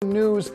News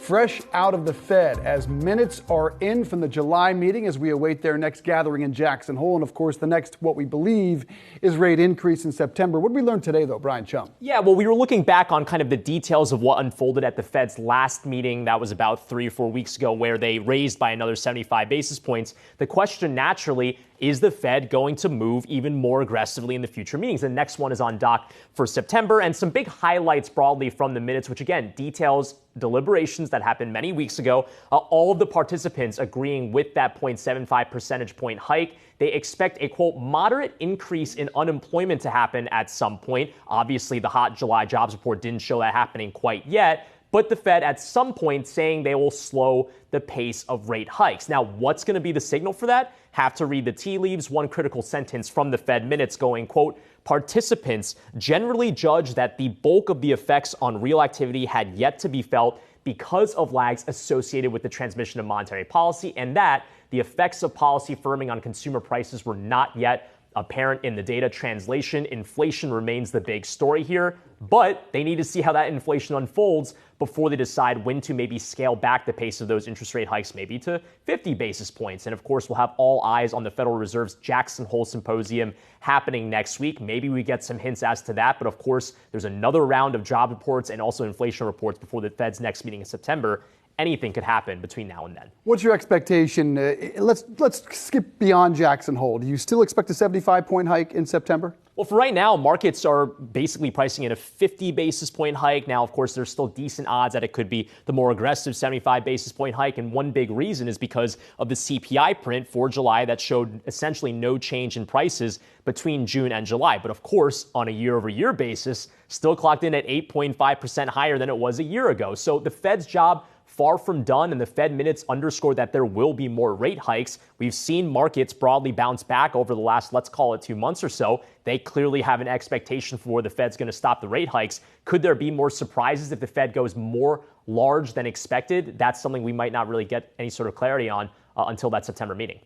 fresh out of the Fed as minutes are in from the July meeting as we await their next gathering in Jackson Hole. And of course, the next, what we believe, is rate increase in September. What did we learn today, though, Brian Cheung? Yeah, well, we were looking back on kind of the details of what unfolded at the Fed's last meeting. That was about 3 or 4 weeks ago, where they raised by another 75 basis points. The question naturally, is the Fed going to move even more aggressively in the future meetings? The next one is on dock for September, and some big highlights broadly from the minutes, which again details deliberations that happened many weeks ago. All of the participants agreeing with that 0.75 percentage point hike. They expect a, quote, moderate increase in unemployment to happen at some point. Obviously, the hot July jobs report didn't show that happening quite yet. But the Fed at some point saying they will slow the pace of rate hikes. Now, what's going to be the signal for that? Have to read the tea leaves. One critical sentence from the Fed minutes going, quote, participants generally judge that the bulk of the effects on real activity had yet to be felt because of lags associated with the transmission of monetary policy, and that the effects of policy firming on consumer prices were not yet apparent in the data. Translation, inflation remains the big story here, but they need to see how that inflation unfolds before they decide when to maybe scale back the pace of those interest rate hikes, maybe to 50 basis points. And of course, we'll have all eyes on the Federal Reserve's Jackson Hole Symposium happening next week. Maybe we get some hints as to that, but of course, there's another round of job reports and also inflation reports before the Fed's next meeting in September. Anything could happen between now and then. What's your expectation? Let's skip beyond Jackson Hole. Do you still expect a 75-point hike in September? Well, for right now, markets are basically pricing in a 50 basis point hike. Now, of course, there's still decent odds that it could be the more aggressive 75 basis point hike. And one big reason is because of the CPI print for July that showed essentially no change in prices between June and July. But of course, on a year over year basis, still clocked in at 8.5% higher than it was a year ago. So the Fed's job far from done, and the Fed minutes underscore that there will be more rate hikes. We've seen markets broadly bounce back over the last, let's call it 2 months or so. They clearly have an expectation for where the Fed's going to stop the rate hikes. Could there be more surprises if the Fed goes more large than expected? That's something we might not really get any sort of clarity on until that September meeting.